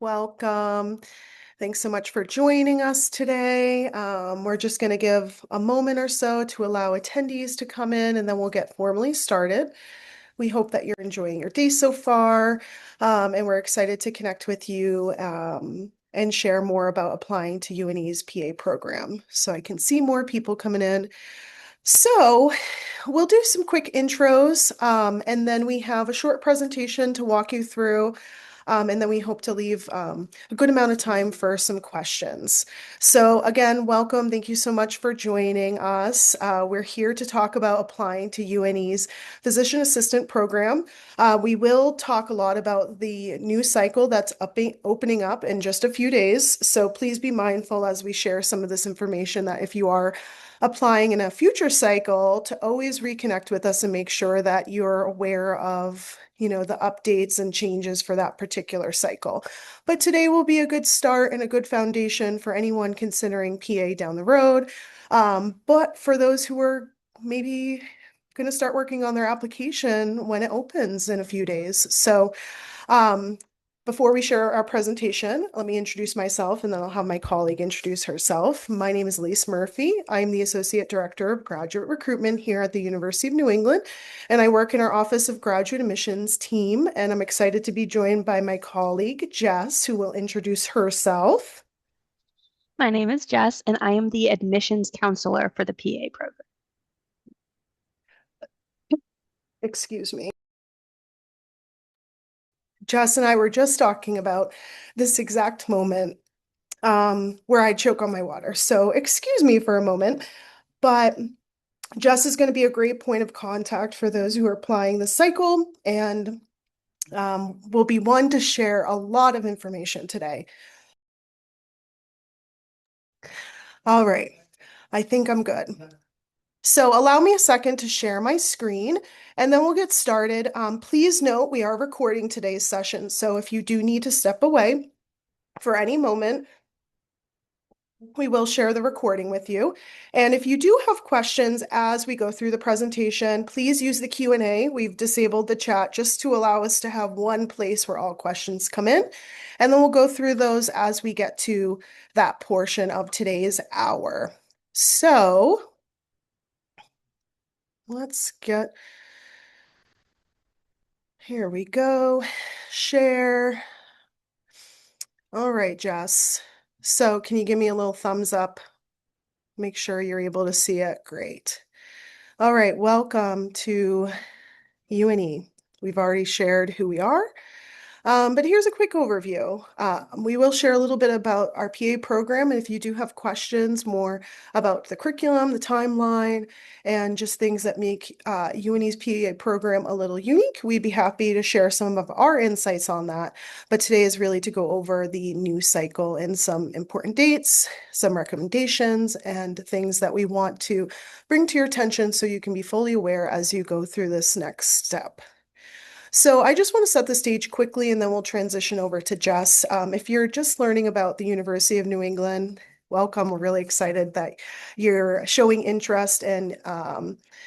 Welcome. Thanks so much for joining us today. We're just going to give a moment or so to allow attendees to come in, and then we'll get formally started. We hope that you're enjoying your day so far, and we're excited to connect with you and share more about applying to UNE's PA program. So I can see more people coming in. So we'll do some quick intros, and then we have a short presentation to walk you through. And then we hope to leave a good amount of time for some questions. So again, welcome. Thank you so much for joining us. We're here to talk about applying to UNE's Physician Assistant Program. We will talk a lot about the new cycle that's opening up in just a few days. So please be mindful as we share some of this information that if you are applying in a future cycle, to always reconnect with us and make sure that you're aware of the updates and changes for that particular cycle. But today will be a good start and a good foundation for anyone considering PA down the road. But for those who are maybe going to start working on their application when it opens in a few days. So before we share our presentation, let me introduce myself and then I'll have my colleague introduce herself. My name is Lise Murphy. I'm the Associate Director of Graduate Recruitment here at the University of New England, and I work in our Office of Graduate Admissions team, and I'm excited to be joined by my colleague, Jess, who will introduce herself. My name is Jess, and I am the admissions counselor for the PA program. Excuse me. Jess and I were just talking about this exact moment where I choke on my water. So excuse me for a moment, but Jess is going to be a great point of contact for those who are applying the cycle and will be one to share a lot of information today. All right, I think I'm good. So allow me a second to share my screen and then we'll get started. Please note we are recording today's session. So if you do need to step away for any moment, we will share the recording with you. And if you do have questions as we go through the presentation, please use the Q&A. We've disabled the chat just to allow us to have one place where all questions come in. And then we'll go through those as we get to that portion of today's hour. So let's get, here we go, share. All right, Jess. So can you give me a little thumbs up? Make sure you're able to see it. Great. All right, welcome to UNE. We've already shared who we are, but here's a quick overview. We will share a little bit about our PA program, and if you do have questions more about the curriculum, the timeline, and just things that make UNE's PA program a little unique, we'd be happy to share some of our insights on that. But today is really to go over the new cycle and some important dates, some recommendations, and things that we want to bring to your attention so you can be fully aware as you go through this next step. So I just want to set the stage quickly and then we'll transition over to Jess. If you're just learning about the University of New England, welcome. We're really excited that you're showing interest in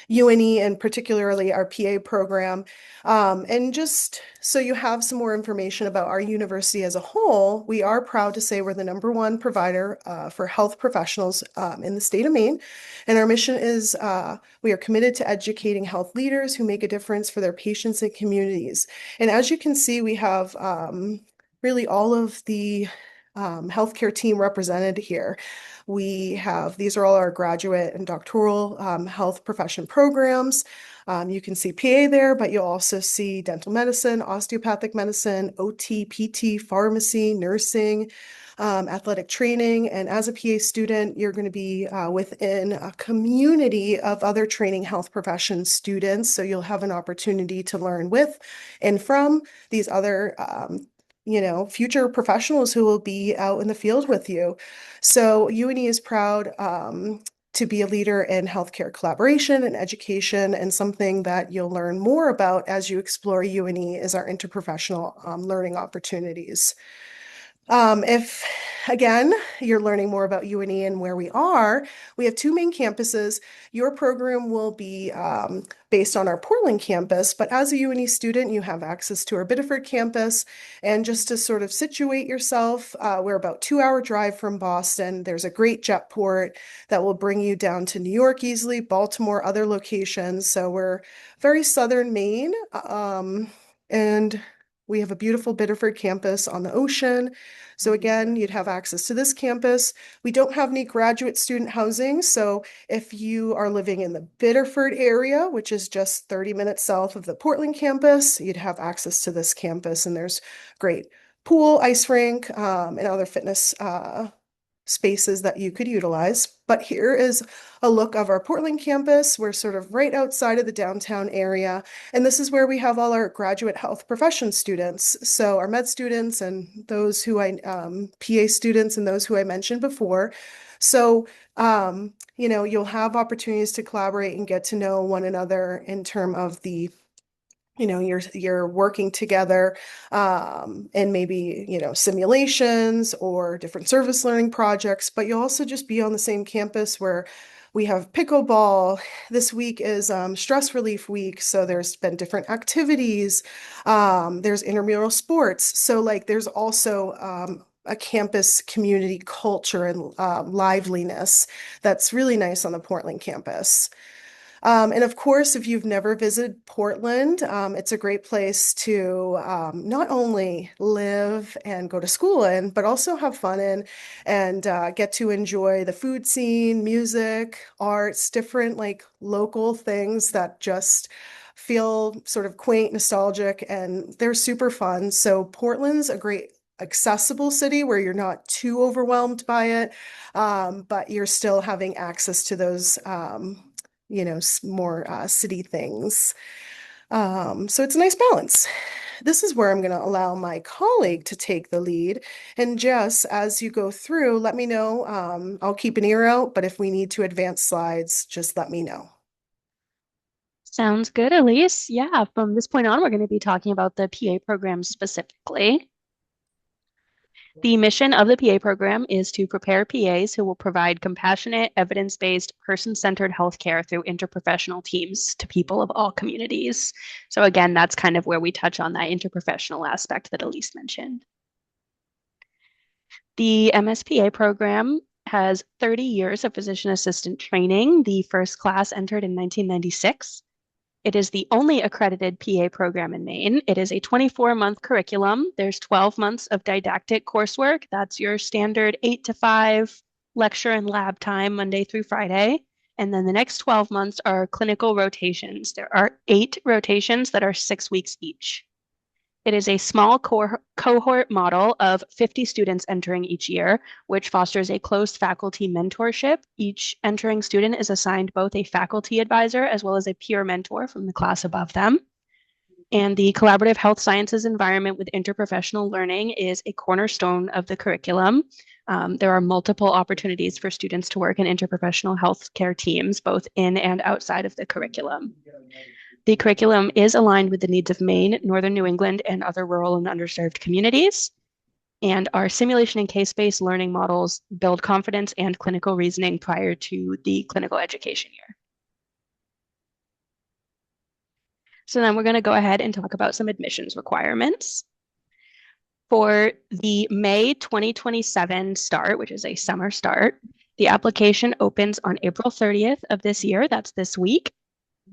UNE and particularly our PA program. And just so you have some more information about our university as a whole, we are proud to say we're the #1 provider for health professionals in the state of Maine. And our mission is we are committed to educating health leaders who make a difference for their patients and communities. And as you can see, we have really all of the healthcare team represented here. These are all our graduate and doctoral health profession programs. You can see PA there, but you'll also see dental medicine, osteopathic medicine, OT, PT, pharmacy, nursing, athletic training. And as a PA student, you're going to be within a community of other training health profession students. So you'll have an opportunity to learn with and from these other future professionals who will be out in the field with you. So UNE is proud to be a leader in healthcare collaboration and education, and something that you'll learn more about as you explore UNE is our interprofessional learning opportunities. If again, you're learning more about UNE and where we are, we have two main campuses. Your program will be based on our Portland campus, but as a UNE student, you have access to our Biddeford campus. And just to sort of situate yourself, we're about 2 hour drive from Boston. There's a great jet port that will bring you down to New York easily, Baltimore, other locations. So we're very southern Maine. And we have a beautiful Biddeford campus on the ocean. So again, you'd have access to this campus. We don't have any graduate student housing. So if you are living in the Biddeford area, which is just 30 minutes south of the Portland campus, you'd have access to this campus. And there's great pool, ice rink, and other fitness spaces that you could utilize. But here is a look of our Portland campus. We're sort of right outside of the downtown area. And this is where we have all our graduate health profession students. So our med students and those who PA students and those who I mentioned before. So, you'll have opportunities to collaborate and get to know one another in terms of you're working together and maybe simulations or different service learning projects, but you'll also just be on the same campus where we have pickleball. This week is stress relief week, so there's been different activities. There's intramural sports, so like there's also a campus community culture and liveliness that's really nice on the Portland campus. And of course, if you've never visited Portland, it's a great place to not only live and go to school in, but also have fun in and get to enjoy the food scene, music, arts, different like local things that just feel sort of quaint, nostalgic, and they're super fun. So Portland's a great accessible city where you're not too overwhelmed by it, but you're still having access to those more city things. So it's a nice balance. This is where I'm going to allow my colleague to take the lead. And Jess, as you go through, let me know. I'll keep an ear out, but if we need to advance slides, just let me know. Sounds good, Elise. Yeah, from this point on, we're going to be talking about the PA program specifically. The mission of the PA program is to prepare PAs who will provide compassionate, evidence-based, person-centered healthcare through interprofessional teams to people of all communities. So again, that's kind of where we touch on that interprofessional aspect that Elise mentioned. The MSPA program has 30 years of physician assistant training. The first class entered in 1996. It is the only accredited PA program in Maine. It is a 24-month curriculum. There's 12 months of didactic coursework. That's your standard 8 to 5 lecture and lab time, Monday through Friday. And then the next 12 months are clinical rotations. There are 8 rotations that are 6 weeks each. It is a small cohort model of 50 students entering each year, which fosters a close faculty mentorship. Each entering student is assigned both a faculty advisor as well as a peer mentor from the class above them. And the collaborative health sciences environment with interprofessional learning is a cornerstone of the curriculum. There are multiple opportunities for students to work in interprofessional healthcare teams, both in and outside of the curriculum. The curriculum is aligned with the needs of Maine, Northern New England, and other rural and underserved communities. And our simulation and case-based learning models build confidence and clinical reasoning prior to the clinical education year. So then we're going to go ahead and talk about some admissions requirements. For the May 2027 start, which is a summer start, the application opens on April 30th of this year. That's this week.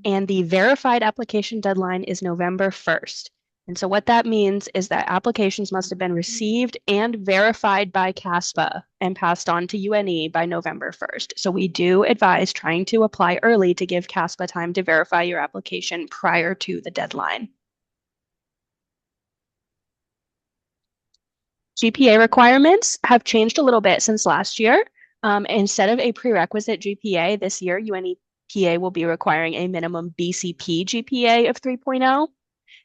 And the verified application deadline is November 1st. And so what that means is that applications must have been received and verified by CASPA and passed on to UNE by November 1st. So we do advise trying to apply early to give CASPA time to verify your application prior to the deadline. GPA requirements have changed a little bit since last year. Instead of a prerequisite GPA this year, UNEPA will be requiring a minimum BCP GPA of 3.0.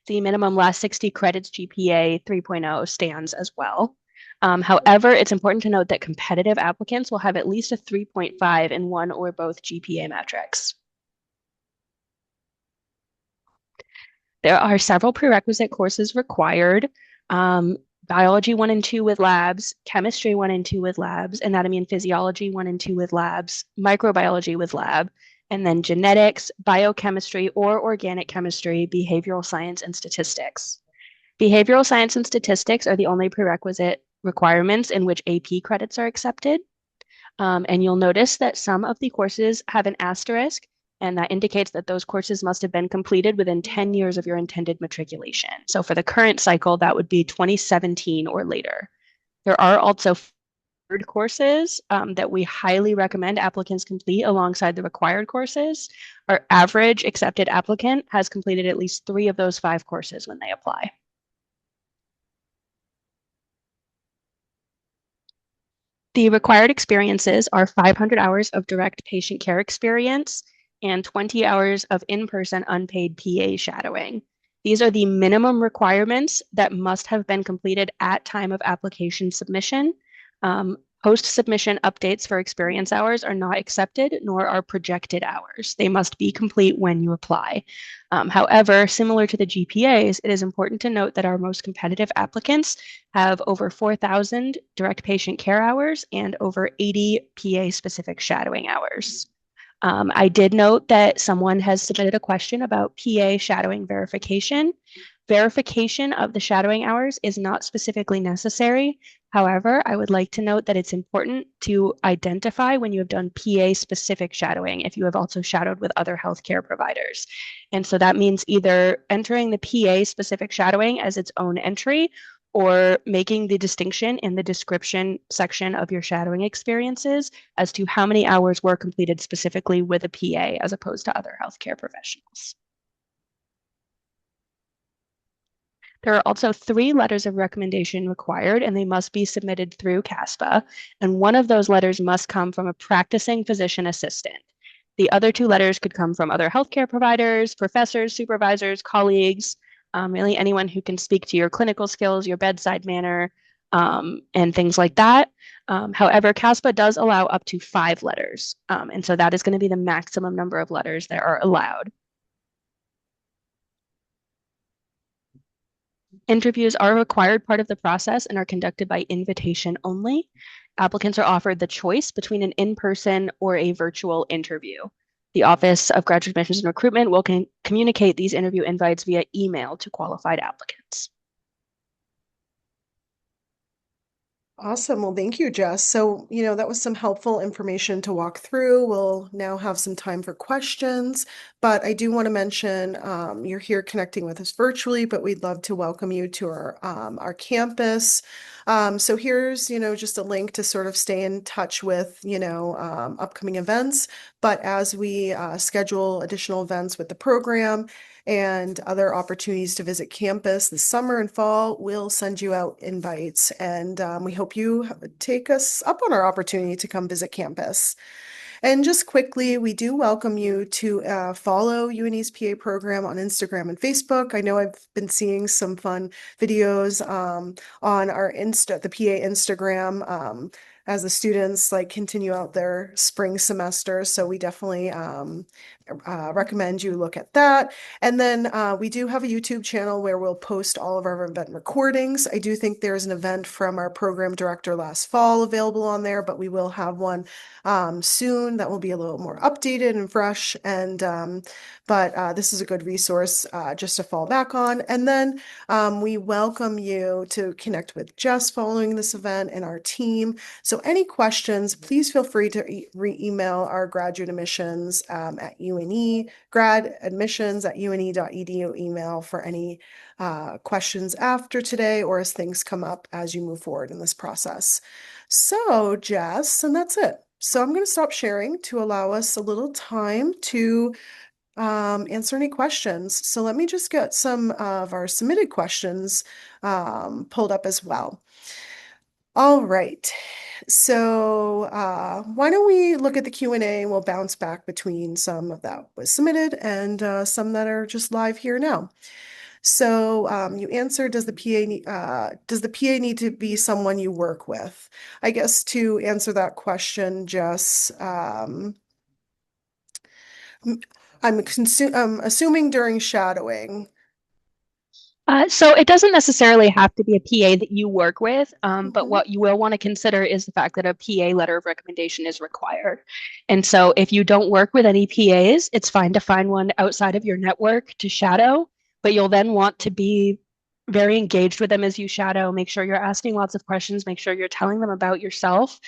The minimum last 60 credits GPA 3.0 stands as well. However, it's important to note that competitive applicants will have at least a 3.5 in one or both GPA metrics. There are several prerequisite courses required, but biology 1 and 2 with labs, chemistry 1 and 2 with labs, anatomy and physiology 1 and 2 with labs, microbiology with lab, and then genetics, biochemistry or organic chemistry, behavioral science, and statistics. Behavioral science and statistics are the only prerequisite requirements in which AP credits are accepted. And you'll notice that some of the courses have an asterisk, and that indicates that those courses must have been completed within 10 years of your intended matriculation. So for the current cycle, that would be 2017 or later. There are also third courses that we highly recommend applicants complete alongside the required courses. Our average accepted applicant has completed at least 3 of those 5 courses when they apply. The required experiences are 500 hours of direct patient care experience and 20 hours of in-person unpaid PA shadowing. These are the minimum requirements that must have been completed at time of application submission. Post-submission updates for experience hours are not accepted, nor are projected hours. They must be complete when you apply. However, similar to the GPAs, it is important to note that our most competitive applicants have over 4,000 direct patient care hours and over 80 PA-specific shadowing hours. I did note that someone has submitted a question about PA shadowing verification. Verification of the shadowing hours is not specifically necessary. However, I would like to note that it's important to identify when you have done PA specific shadowing if you have also shadowed with other healthcare providers. And so that means either entering the PA specific shadowing as its own entry or making the distinction in the description section of your shadowing experiences as to how many hours were completed specifically with a PA as opposed to other healthcare professionals. There are also 3 letters of recommendation required, and they must be submitted through CASPA. And one of those letters must come from a practicing physician assistant. The other 2 letters could come from other healthcare providers, professors, supervisors, colleagues, really anyone who can speak to your clinical skills, your bedside manner, and things like that. However, CASPA does allow up to 5 letters. And so that is going to be the maximum number of letters that are allowed. Interviews are a required part of the process and are conducted by invitation only. Applicants are offered the choice between an in-person or a virtual interview. The Office of Graduate Admissions and Recruitment will communicate these interview invites via email to qualified applicants. Awesome. Well, thank you, Jess. So, that was some helpful information to walk through. We'll now have some time for questions, but I do want to mention you're here connecting with us virtually, but we'd love to welcome you to our campus. So here's, just a link to sort of stay in touch with, upcoming events. But as we schedule additional events with the program, and other opportunities to visit campus this summer and fall, we'll send you out invites. And we hope you take us up on our opportunity to come visit campus. And just quickly, we do welcome you to follow UNE's PA program on Instagram and Facebook. I know I've been seeing some fun videos on our the PA Instagram as the students continue out their spring semester. So we definitely recommend you look at that. And then we do have a YouTube channel where we'll post all of our event recordings. I do think there's an event from our program director last fall available on there, but we will have one soon that will be a little more updated and fresh. And but this is a good resource just to fall back on. And then we welcome you to connect with Jess following this event and our team. So any questions, please feel free to re-email our graduate admissions at UNE, gradadmissions@une.edu email for any questions after today or as things come up as you move forward in this process. So, Jess, and that's it. So I'm going to stop sharing to allow us a little time to answer any questions. So let me just get some of our submitted questions pulled up as well. All right. So why don't we look at the Q&A and we'll bounce back between some of that was submitted and some that are just live here now. So you answered, does the PA need to be someone you work with? I guess to answer that question, Jess, I'm assuming during shadowing. So it doesn't necessarily have to be a PA that you work with, but Hmm. what you will want to consider is the fact that a PA letter of recommendation is required. And so if you don't work with any PAs, it's fine to find one outside of your network to shadow, but you'll then want to be very engaged with them as you shadow. Make sure you're asking lots of questions, make sure you're telling them about yourself.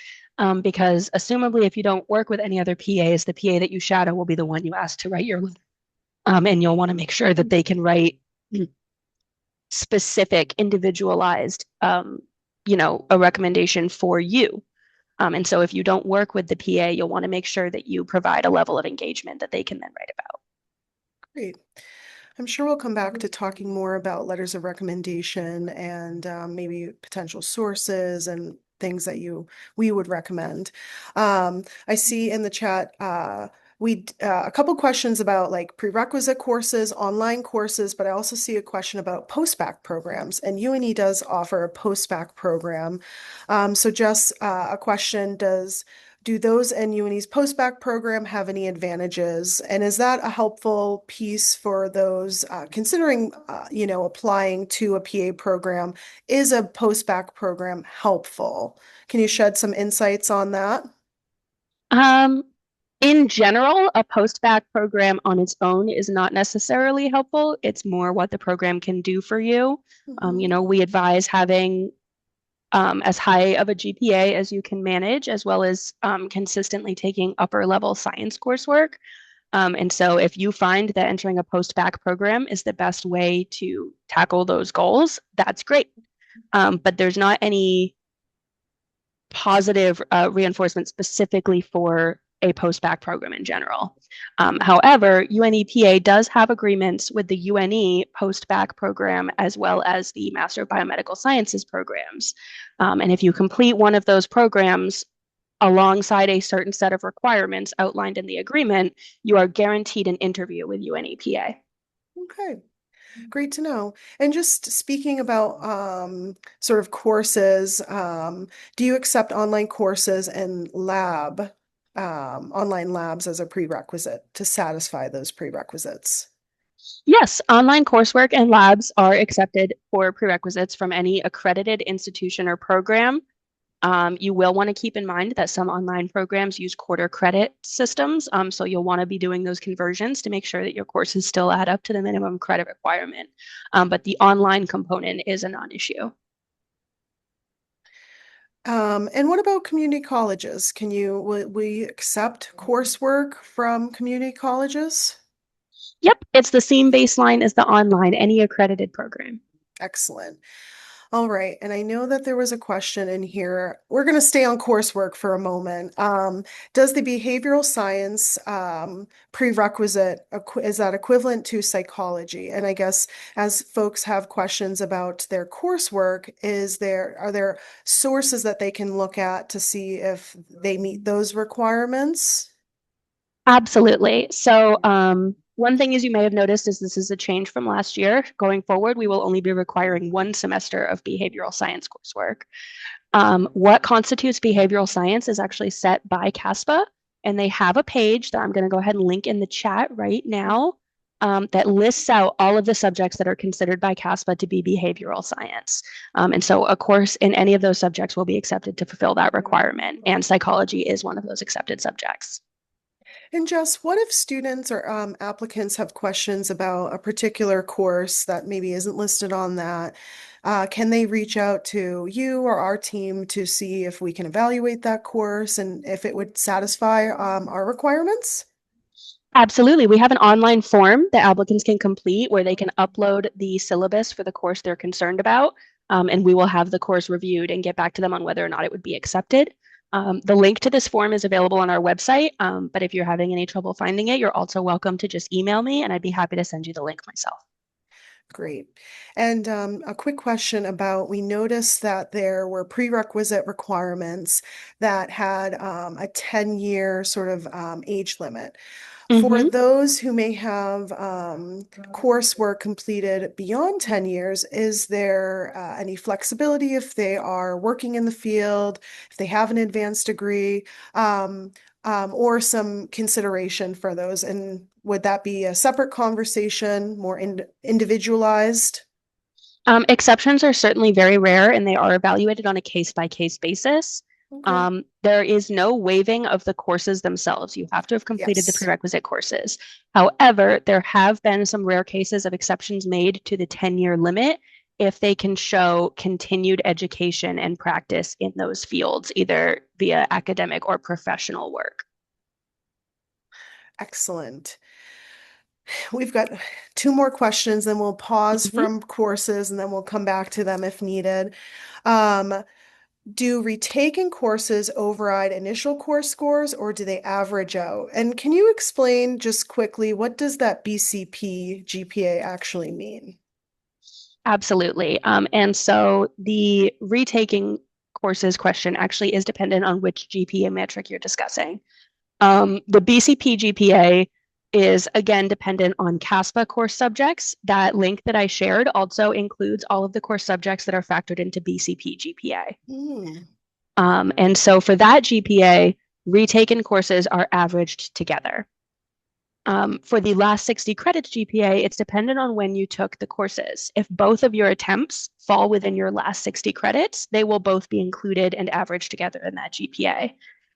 Because assumably, if you don't work with any other PAs, the PA that you shadow will be the one you ask to write your letter. And you'll want to make sure that they can write specific, individualized, a recommendation for you. And so if you don't work with the PA, you'll want to make sure that you provide a level of engagement that they can then write about. Great. I'm sure we'll come back to talking more about letters of recommendation and maybe potential sources and things that we would recommend. I see in the chat we a couple questions about like prerequisite courses, online courses, but I also see a question about post-bac programs, and UNE does offer a post-bac program. So just a question, do those and UNE's post-bac program have any advantages? And is that a helpful piece for those considering, applying to a PA program? Is a post-bac program helpful? Can you shed some insights on that? Um, in general, a post-bac program on its own is not necessarily helpful. It's more what the program can do for you. Mhm. We advise having as high of a GPA as you can manage, as well as consistently taking upper level science coursework. And so, if you find that entering a post-bac program is the best way to tackle those goals, that's great. But there's not any positive reinforcement specifically for a post-bac program in general. However, UNEPA does have agreements with the UNE post-bac program as well as the Master of Biomedical Sciences programs. And if you complete one of those programs alongside a certain set of requirements outlined in the agreement, you are guaranteed an interview with UNEPA. Okay. Great to know. And just speaking about sort of courses, do you accept online courses and online labs as a prerequisite to satisfy those prerequisites? Yes, online coursework and labs are accepted for prerequisites from any accredited institution or program. You will want to keep in mind that some online programs use quarter credit systems, so you'll want to be doing those conversions to make sure that your courses still add up to the minimum credit requirement. But the online component is a non-issue. And what about community colleges? Will we accept coursework from community colleges? Yep, it's the same baseline as the online, any accredited program. Excellent. All right. And I know that there was a question in here. We're going to stay on coursework for a moment. Does the behavioral science prerequisite, is that equivalent to psychology? And I guess as folks have questions about their coursework, are there sources that they can look at to see if they meet those requirements? Absolutely. So, one thing is you may have noticed is this is a change from last year. Going forward, we will only be requiring one semester of behavioral science coursework. What constitutes behavioral science is actually set by CASPA, and they have a page that I'm going to go ahead and link in the chat right now that lists out all of the subjects that are considered by CASPA to be behavioral science. And so a course in any of those subjects will be accepted to fulfill that requirement, and psychology is one of those accepted subjects. And Jess, what if students or applicants have questions about a particular course that maybe isn't listed on that? Can they reach out to you or our team to see if we can evaluate that course and if it would satisfy our requirements? Absolutely. We have an online form that applicants can complete where they can upload the syllabus for the course they're concerned about, and we will have the course reviewed and get back to them on whether or not it would be accepted. The link to this form is available on our website, but if you're having any trouble finding it, you're also welcome to just email me and I'd be happy to send you the link myself. Great. And a quick question about, we noticed that there were prerequisite requirements that had a 10-year sort of age limit. For Mm-hmm. those who may have coursework completed beyond 10 years, is there any flexibility if they are working in the field, if they have an advanced degree, um, or some consideration for those? And would that be a separate conversation, more individualized? Exceptions are certainly very rare and they are evaluated on a case by case basis. Okay. There is no waiving of the courses themselves. You have to have completed the Yes. prerequisite courses. However, there have been some rare cases of exceptions made to the 10-year limit if they can show continued education and practice in those fields, either via academic or professional work. Excellent. We've got two more questions, then we'll pause Mhm. from courses and then we'll come back to them if needed. Um, do retaken courses override initial course scores or do they average out? And can you explain just quickly what does that BCP GPA actually mean? Absolutely. And so the retaking courses question actually is dependent on which GPA metric you're discussing. The BCP GPA is again dependent on CASPA course subjects. That link that I shared also includes all of the course subjects that are factored into BCP GPA. Hmm. And so for that GPA, retaken courses are averaged together. For the last 60 credits GPA, it's dependent on when you took the courses. If both of your attempts fall within your last 60 credits, they will both be included and averaged together in that GPA.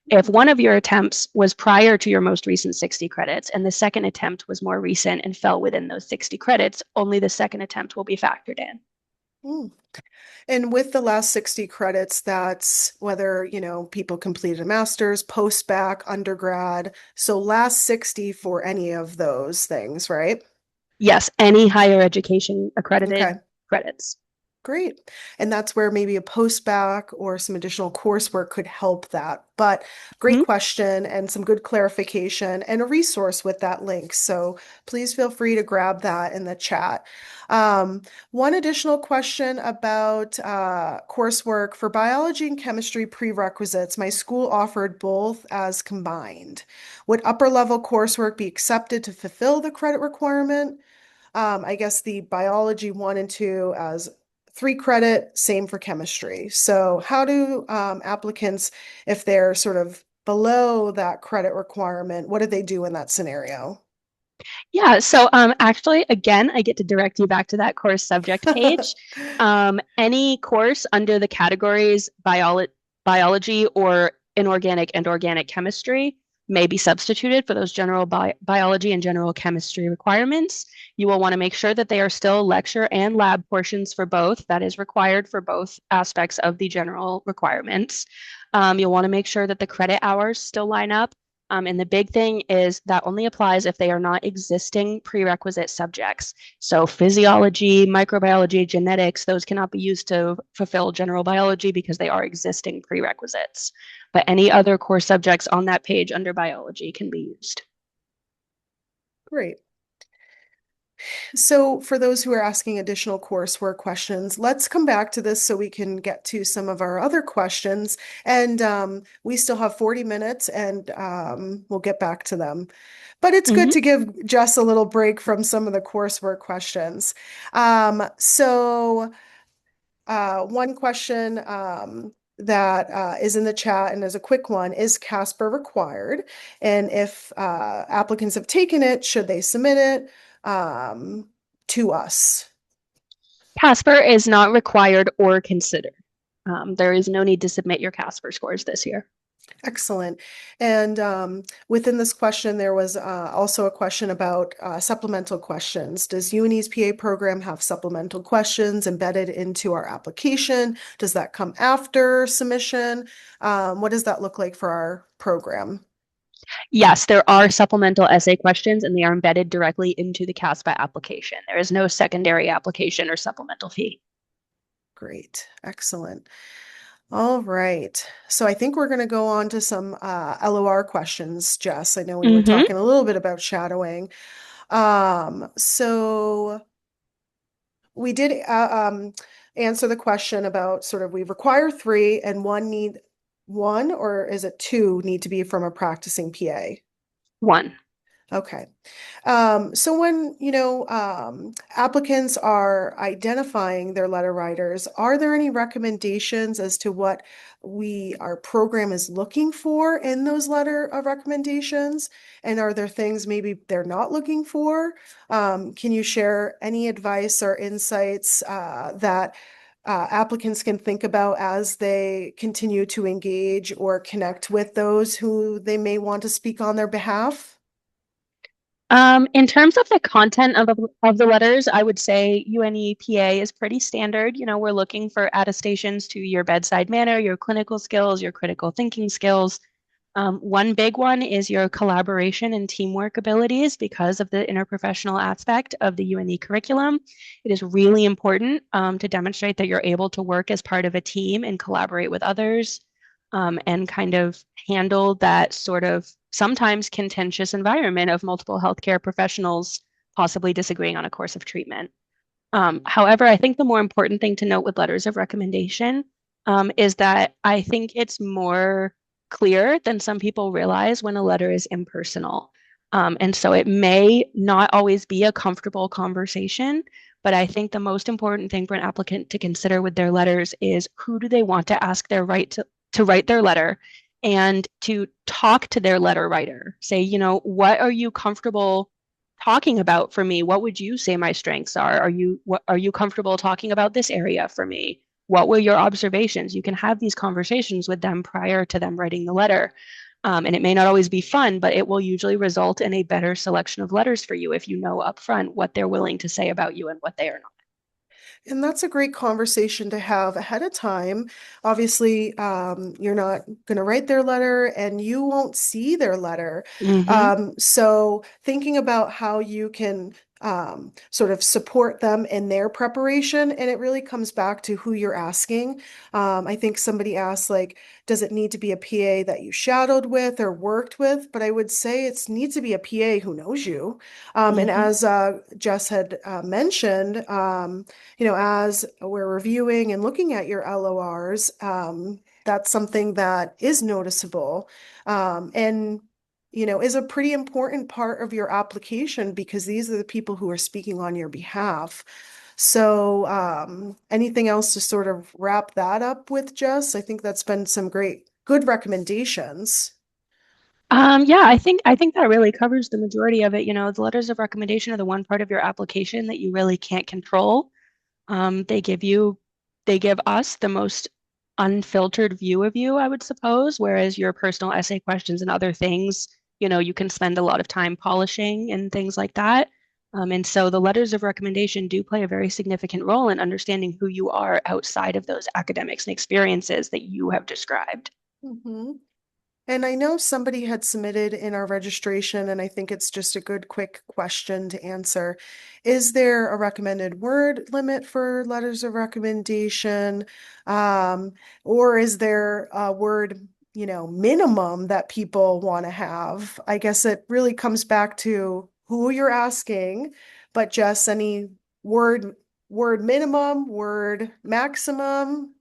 If one of your attempts was prior to your most recent 60 credits and the second attempt was more recent and fell within those 60 credits, only the second attempt will be factored in. Hmm. And with the last 60 credits, that's whether, people completed a master's, post-bac, undergrad. So last 60 for any of those things, right? Yes, any higher education accredited Okay. credits. Great. And that's where maybe a post-bac or some additional coursework could help that. But great Mhm. question and some good clarification and a resource with that link. So please feel free to grab that in the chat. One additional question about coursework for biology and chemistry prerequisites. My school offered both as combined. Would upper level coursework be accepted to fulfill the credit requirement? I guess the biology 1 and 2 as 3 credit, same for chemistry. So how do applicants, if they're sort of below that credit requirement, what do they do in that scenario? Yeah, so actually, again, I get to direct you back to that course subject page. Any course under the categories biology or inorganic and organic chemistry may be substituted for those general biology and general chemistry requirements. You will want to make sure that they are still lecture and lab portions for both. That is required for both aspects of the general requirements. You'll want to make sure that the credit hours still line up. And the big thing is that only applies if they are not existing prerequisite subjects. So physiology, microbiology, genetics, those cannot be used to fulfill general biology because they are existing prerequisites. But any other core subjects on that page under biology can be used. Great. So for those who are asking additional coursework questions, let's come back to this so we can get to some of our other questions. And we still have 40 minutes and we'll get back to them. But it's good Mhm. to give Jess a little break from some of the coursework questions. One question that is in the chat and is a quick one, is Casper required? And if applicants have taken it, should they submit it to us? Casper is not required or considered. There is no need to submit your Casper scores this year. Excellent. And within this question, there was also a question about supplemental questions. Does UNE's PA program have supplemental questions embedded into our application? Does that come after submission? What does that look like for our program? Yes, there are supplemental essay questions and they are embedded directly into the CASPA application. There is no secondary application or supplemental fee. Great. Excellent. All right. So I think we're going to go on to some LOR questions, Jess. I know we were Mm-hmm. talking a little bit about shadowing. So we did answer the question about sort of we require 3 and one, or is it 2 need to be from a practicing PA? One. Okay. So when, applicants are identifying their letter writers, are there any recommendations as to what our program is looking for in those letter of recommendations? And are there things maybe they're not looking for? Can you share any advice or insights that applicants can think about as they continue to engage or connect with those who they may want to speak on their behalf? In terms of the content of the letters, I would say UNEPA is pretty standard. You know, we're looking for attestations to your bedside manner, your clinical skills, your critical thinking skills. One big one is your collaboration and teamwork abilities because of the interprofessional aspect of the UNE curriculum. It is really important to demonstrate that you're able to work as part of a team and collaborate with others and kind of handle that sort of sometimes contentious environment of multiple healthcare professionals possibly disagreeing on a course of treatment. However, I think the more important thing to note with letters of recommendation is that I think it's more clear than some people realize when a letter is impersonal. And so it may not always be a comfortable conversation, but I think the most important thing for an applicant to consider with their letters is who do they want to ask their right to write their letter and to talk to their letter writer. Say, you know, what are you comfortable talking about for me? What would you say my strengths are? Are you comfortable talking about this area for me? What were your observations? You can have these conversations with them prior to them writing the letter. And it may not always be fun, but it will usually result in a better selection of letters for you if you know upfront what they're willing to say about you and what they are not. And that's a great conversation to have ahead of time. Obviously, you're not going to write their letter and you won't see their letter. Mm-hmm. So, thinking about how you can sort of support them in their preparation, and it really comes back to who you're asking. I think somebody asked, like, does it need to be a PA that you shadowed with or worked with? But I would say it needs to be a PA who knows you. And Mm-hmm. as Jess had mentioned, as we're reviewing and looking at your LORs, that's something that is noticeable and is a pretty important part of your application because these are the people who are speaking on your behalf. So, anything else to sort of wrap that up with, Jess? I think that's been some good recommendations. Yeah, I think that really covers the majority of it. You know, the letters of recommendation are the one part of your application that you really can't control. They give you, they give us the most unfiltered view of you, I would suppose, whereas your personal essay questions and other things, you know, you can spend a lot of time polishing and things like that. And so the letters of recommendation do play a very significant role in understanding who you are outside of those academics and experiences that you have described. Mhm. And I know somebody had submitted in our registration, and I think it's just a good, quick question to answer. Is there a recommended word limit for letters of recommendation? Or is there a word, minimum that people want to have? I guess it really comes back to who you're asking, but just any word, word minimum, word maximum.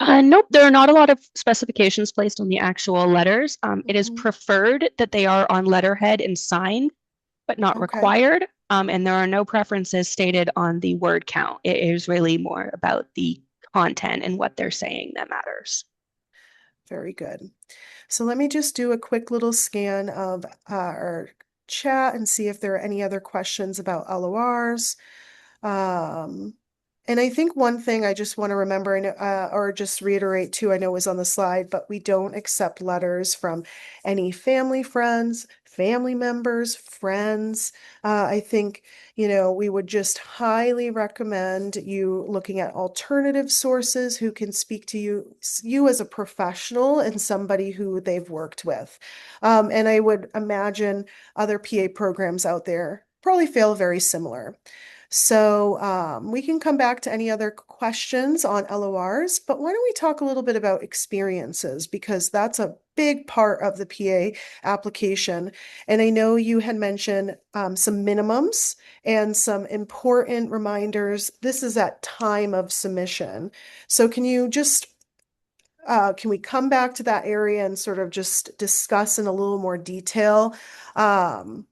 Nope, there are not a lot of specifications placed on the actual letters. It is Mhm. preferred that they are on letterhead and signed, but not Okay. required. And there are no preferences stated on the word count. It is really more about the content and what they're saying that matters. Very good. So let me just do a quick little scan of our chat and see if there are any other questions about LORs. Um, and I think one thing I just want to remember or just reiterate too, I know was on the slide, but we don't accept letters from any family friends, family members, friends. I think, we would just highly recommend you looking at alternative sources who can speak to you as a professional and somebody who they've worked with. And I would imagine other PA programs out there probably feel very similar. So we can come back to any other questions on LORs, but why don't we talk a little bit about experiences because that's a big part of the PA application. And I know you had mentioned some minimums and some important reminders. This is at time of submission. So can you just can we come back to that area and sort of just discuss in a little more detail um,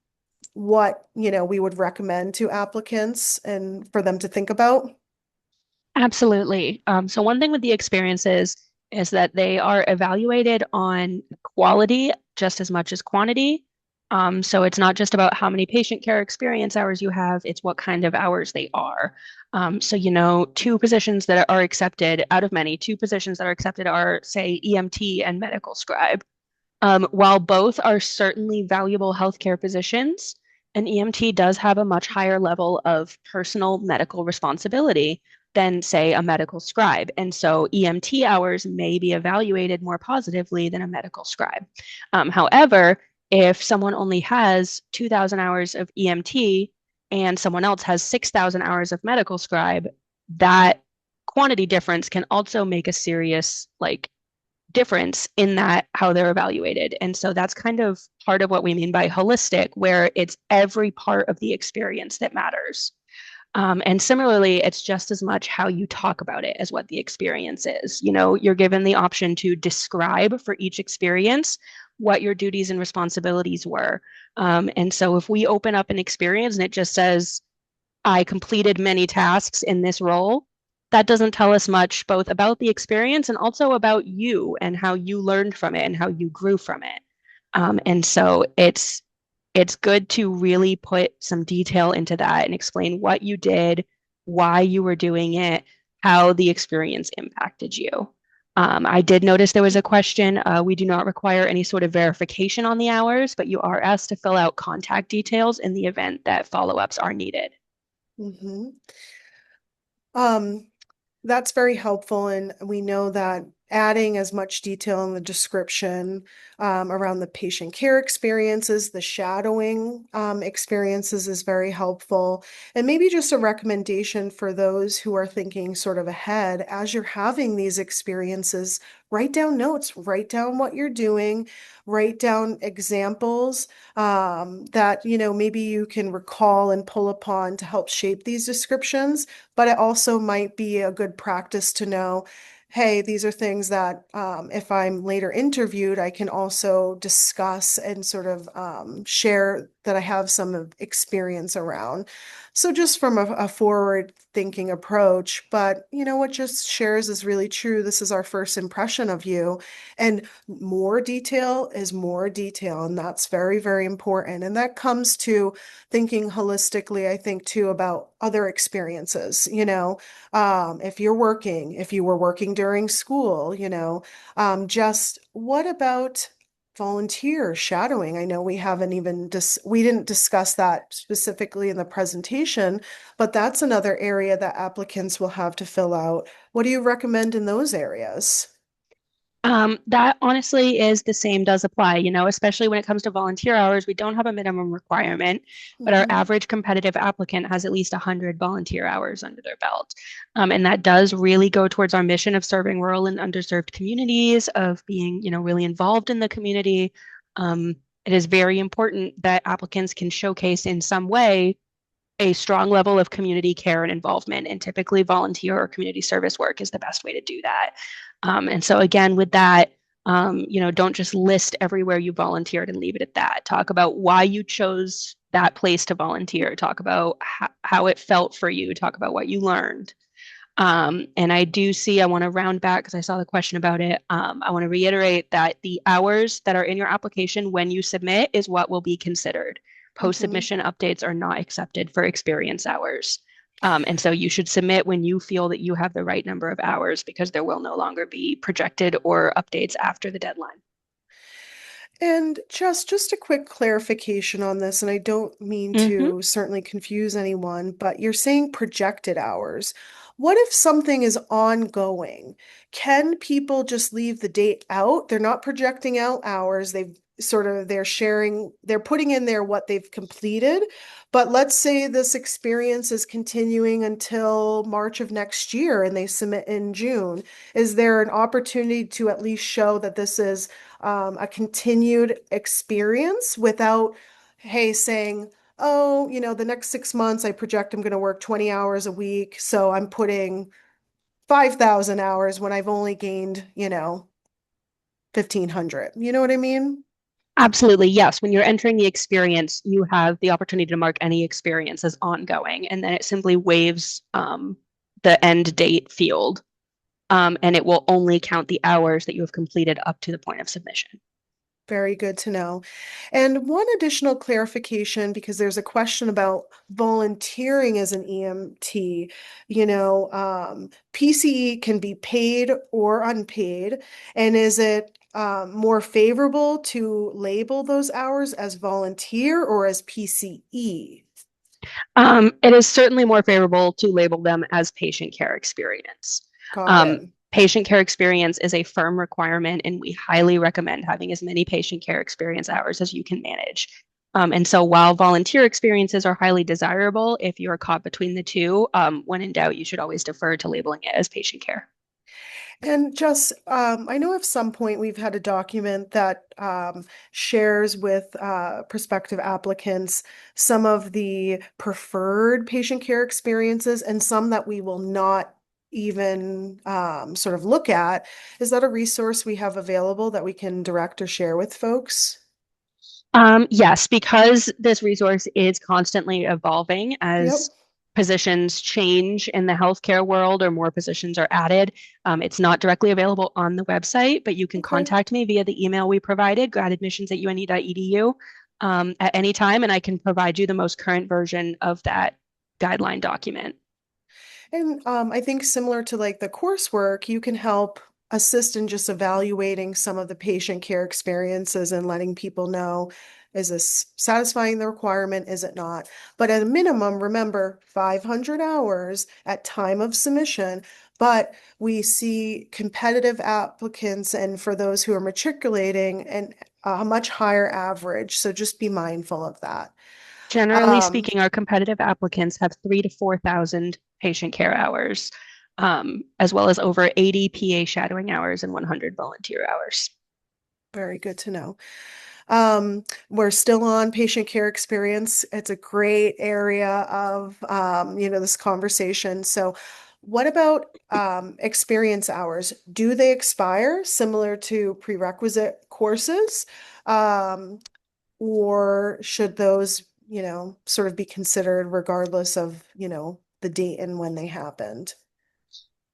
what, we would recommend to applicants and for them to think about? Absolutely. So one thing with the experiences is that they are evaluated on quality just as much as quantity. So it's not just about how many patient care experience hours you have, it's what kind of hours they are. So, two positions that are accepted out of many, two positions that are accepted are, say, EMT and medical scribe. While both are certainly valuable healthcare positions, an EMT does have a much higher level of personal medical responsibility than, say, a medical scribe. And so EMT hours may be evaluated more positively than a medical scribe. However, if someone only has 2,000 hours of EMT and someone else has 6,000 hours of medical scribe, that quantity difference can also make a serious, difference in that how they're evaluated. And so that's kind of part of what we mean by holistic, where it's every part of the experience that matters. And similarly, it's just as much how you talk about it as what the experience is. You're given the option to describe for each experience what your duties and responsibilities were. And so if we open up an experience and it just says, I completed many tasks in this role, that doesn't tell us much both about the experience and also about you and how you learned from it and how you grew from it. And so it's good to really put some detail into that and explain what you did, why you were doing it, how the experience impacted you. I did notice there was a question. We do not require any sort of verification on the hours, but you are asked to fill out contact details in the event that follow-ups are needed. Mhm. Um, That's very helpful, and we know that adding as much detail in the description around the patient care experiences, the shadowing experiences is very helpful. And maybe just a recommendation for those who are thinking sort of ahead as you're having these experiences, write down notes, write down what you're doing, write down examples that, maybe you can recall and pull upon to help shape these descriptions, but it also might be a good practice to know, hey, these are things that if I'm later interviewed, I can also discuss and sort of share that I have some experience around. So just from a forward thinking approach, but what just shares is really true. This is our first impression of you, and more detail is more detail, and that's very, very important. And that comes to thinking holistically, I think too, about other experiences, if you were working during school, just what about volunteer shadowing? I know we didn't discuss that specifically in the presentation, but that's another area that applicants will have to fill out. What do you recommend in those areas? That honestly is the same, does apply, especially when it comes to volunteer hours. We don't have a minimum requirement, but our Mhm. average competitive applicant has at least 100 volunteer hours under their belt. And that does really go towards our mission of serving rural and underserved communities, of being, really involved in the community. It is very important that applicants can showcase in some way a strong level of community care and involvement. And typically, volunteer or community service work is the best way to do that. And so, again, with that, don't just list everywhere you volunteered and leave it at that. Talk about why you chose that place to volunteer. Talk about how it felt for you. Talk about what you learned. And I do see, I want to round back because I saw the question about it. I want to reiterate that the hours that are in your application when you submit is what will be considered. Post Mhm. submission updates are not accepted for experience hours. And so you should submit when you feel that you have the right number of hours, because there will no longer be projected or updates after the deadline. And just a quick clarification on this, and I don't mean Mm-hmm. to certainly confuse anyone, but you're saying projected hours. What if something is ongoing? Can people just leave the date out? They're not projecting out hours. They're putting in there what they've completed. But let's say this experience is continuing until March of next year and they submit in June. Is there an opportunity to at least show that this is a continued experience without, hey, saying, oh, the next 6 months I project I'm going to work 20 hours a week, so I'm putting 5,000 hours when I've only gained, 1,500. You know what I mean? Absolutely, yes. When you're entering the experience, you have the opportunity to mark any experience as ongoing, and then it simply waives the end date field, and it will only count the hours that you have completed up to the point of submission. Very good to know. And one additional clarification, because there's a question about volunteering as an EMT. PCE can be paid or unpaid. And is it more favorable to label those hours as volunteer or as PCE? It is certainly more favorable to label them as patient care experience. Got it. Patient care experience is a firm requirement, and we highly recommend having as many patient care experience hours as you can manage. And so, while volunteer experiences are highly desirable, if you are caught between the two, when in doubt, you should always defer to labeling it as patient care. And just, I know at some point we've had a document that shares with prospective applicants some of the preferred patient care experiences and some that we will not even sort of look at. Is that a resource we have available that we can direct or share with folks? Yes, because this resource is constantly evolving Yep. as positions change in the healthcare world or more positions are added. It's not directly available on the website, but you can Okay. contact me via the email we provided, gradadmissions@une.edu, at any time, and I can provide you the most current version of that guideline document. And I think similar to like the coursework, you can help assist in just evaluating some of the patient care experiences and letting people know, is this satisfying the requirement? Is it not? But at a minimum, remember 500 hours at time of submission. But we see competitive applicants, and for those who are matriculating, and a much higher average. So just be mindful of that. Generally Um, speaking, our competitive applicants have 3 to 4,000 patient care hours, as well as over 80 PA shadowing hours and 100 volunteer hours. very good to know. We're still on patient care experience. It's a great area of, this conversation. So, what about experience hours? Do they expire similar to prerequisite courses? Um, or should those, sort of be considered regardless of, the date and when they happened?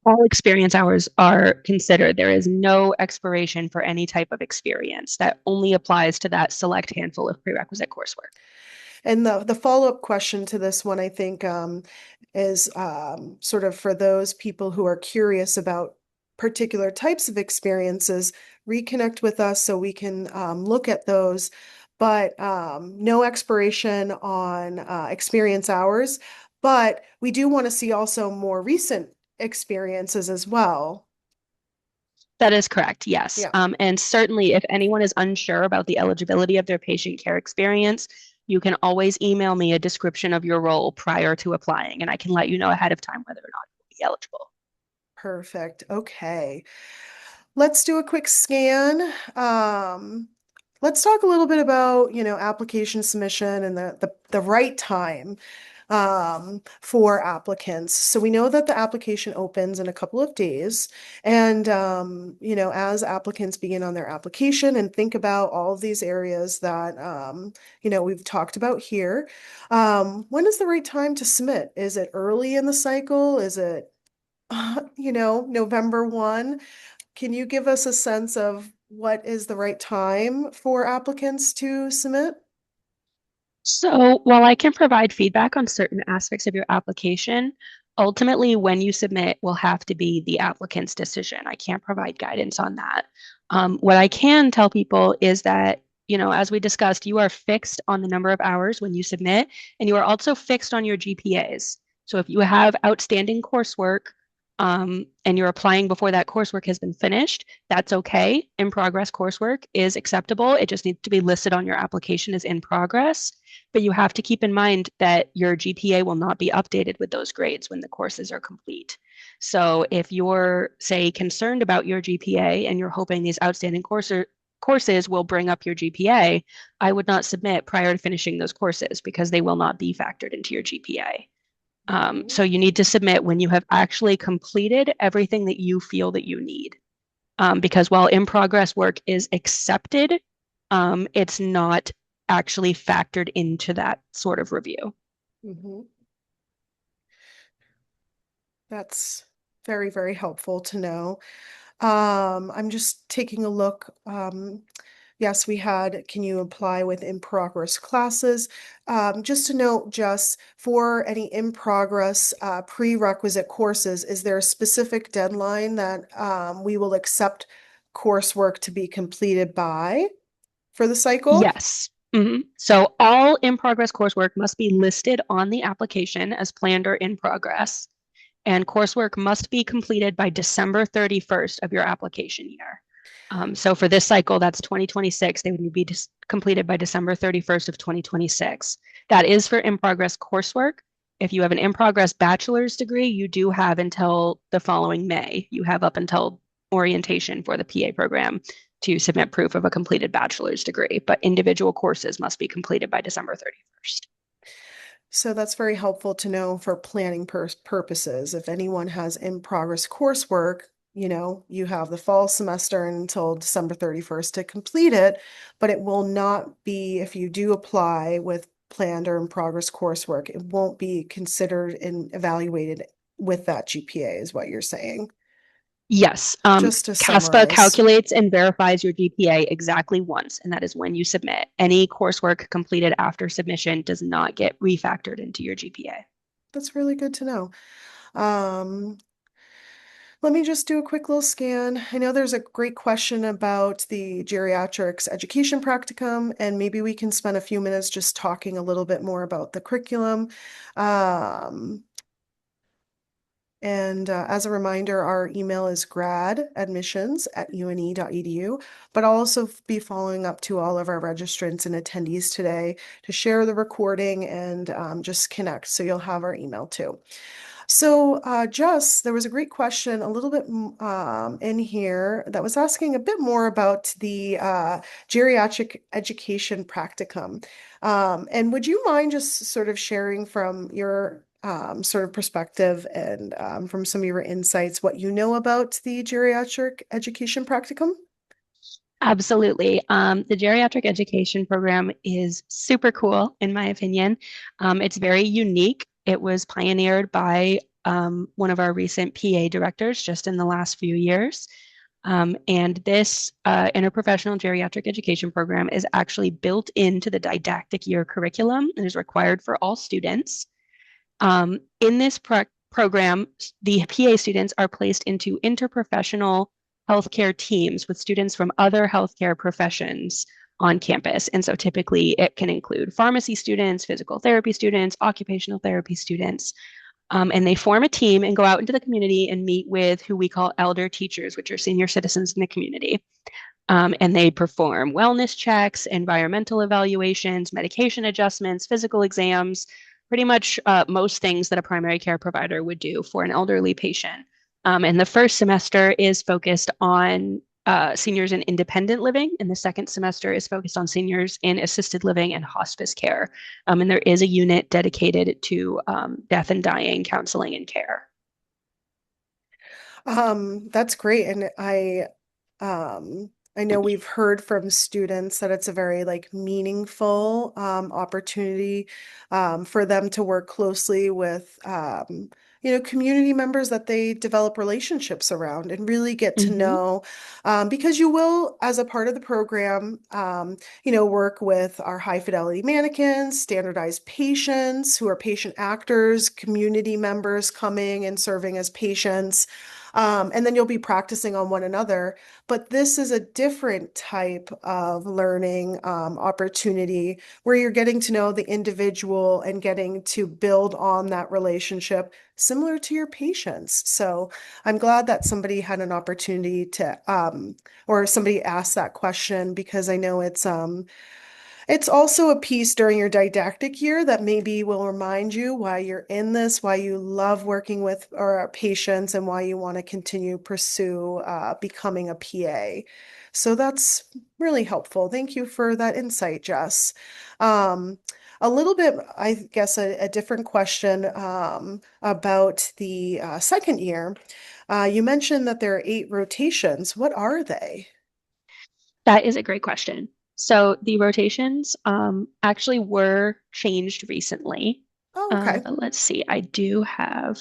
All experience hours are considered. There is no expiration for any type of experience. That only applies to that select handful of prerequisite coursework. And the follow-up question to this one, I think, is sort of for those people who are curious about particular types of experiences, reconnect with us so we can look at those, but no expiration on experience hours. But we do want to see also more recent experiences as well. That is correct, yes. Yeah. And certainly, if anyone is unsure about the eligibility of their patient care experience, you can always email me a description of your role prior to applying, and I can let you know ahead of time whether or not you'll be eligible. Perfect. Okay. Let's do a quick scan. Let's talk a little bit about, application submission and the right time for applicants. So we know that the application opens in a couple of days. And, as applicants begin on their application and think about all of these areas that, we've talked about here, when is the right time to submit? Is it early in the cycle? Is it, November 1? Can you give us a sense of what is the right time for applicants to submit? So, while I can provide feedback on certain aspects of your application, ultimately, when you submit will have to be the applicant's decision. I can't provide guidance on that. What I can tell people is that, as we discussed, you are fixed on the number of hours when you submit, and you are also fixed on your GPAs. So, if you have outstanding coursework, and you're applying before that coursework has been finished, that's okay. In progress coursework is acceptable. It just needs to be listed on your application as in progress. But you have to keep in mind that your GPA will not be updated with those grades when the courses are complete. So if you're, say, concerned about your GPA and you're hoping these outstanding courses will bring up your GPA, I would not submit prior to finishing those courses because they will not be factored into your GPA. Mhm. So you need to submit when you have actually completed everything that you feel that you need. Because while in progress work is accepted, it's not actually factored into that sort of review. Mhm. That's very, very helpful to know. I'm just taking a look. Yes, we had, can you apply with in progress classes? Just to note, Jess, for any in progress prerequisite courses, is there a specific deadline that we will accept coursework to be completed by for the cycle? Yes. So all in progress coursework must be listed on the application as planned or in progress, and coursework must be completed by December 31st of your application year. So for this cycle, that's 2026, they would be completed by December 31st of 2026. That is for in progress coursework. If you have an in progress bachelor's degree, you do have until the following May. You have up until orientation for the PA program to submit proof of a completed bachelor's degree, but individual courses must be completed by December 31st. So that's very helpful to know for planning purposes. If anyone has in progress coursework, you have the fall semester until December 31st to complete it, but it will not be, if you do apply with planned or in progress coursework, it won't be considered and evaluated with that GPA, is what you're saying. Yes, Just to CASPA summarize. calculates and verifies your GPA exactly once, and that is when you submit. Any coursework completed after submission does not get refactored into your GPA. That's really good to know. Um, Let me just do a quick little scan. I know there's a great question about the geriatrics education practicum, and maybe we can spend a few minutes just talking a little bit more about the curriculum. Um, and as a reminder, our email is gradadmissions@une.edu, but I'll also be following up to all of our registrants and attendees today to share the recording and just connect. So you'll have our email too. So, Jess, there was a great question a little bit in here that was asking a bit more about the geriatric education practicum. And would you mind just sort of sharing from your sort of perspective and from some of your insights what you know about the geriatric education practicum? Absolutely. The geriatric education program is super cool, in my opinion. It's very unique. It was pioneered by one of our recent PA directors just in the last few years. And this interprofessional geriatric education program is actually built into the didactic year curriculum and is required for all students. In this program, the PA students are placed into interprofessional healthcare teams with students from other healthcare professions on campus. And so typically it can include pharmacy students, physical therapy students, occupational therapy students. And they form a team and go out into the community and meet with who we call elder teachers, which are senior citizens in the community. And they perform wellness checks, environmental evaluations, medication adjustments, physical exams, pretty much most things that a primary care provider would do for an elderly patient. And the first semester is focused on seniors in independent living, and the second semester is focused on seniors in assisted living and hospice care. And there is a unit dedicated to death and dying counseling and care. That's great. And I know we've heard from students that it's a very like meaningful opportunity for them to work closely with community members that they develop relationships around and really get to Mm-hmm. know because you will, as a part of the program, work with our high fidelity mannequins, standardized patients who are patient actors, community members coming and serving as patients. And then you'll be practicing on one another. But this is a different type of learning opportunity where you're getting to know the individual and getting to build on that relationship similar to your patients. So I'm glad that somebody had an opportunity to, or somebody asked that question because I know it's also a piece during your didactic year that maybe will remind you why you're in this, why you love working with our patients, and why you want to continue pursue becoming a PA. So that's really helpful. Thank you for that insight, Jess. Um, a little bit, I guess, a different question about the second year. You mentioned that there are 8 rotations. What are they? That is a great question. So the rotations actually were changed recently. Oh, okay. But let's see, I do have,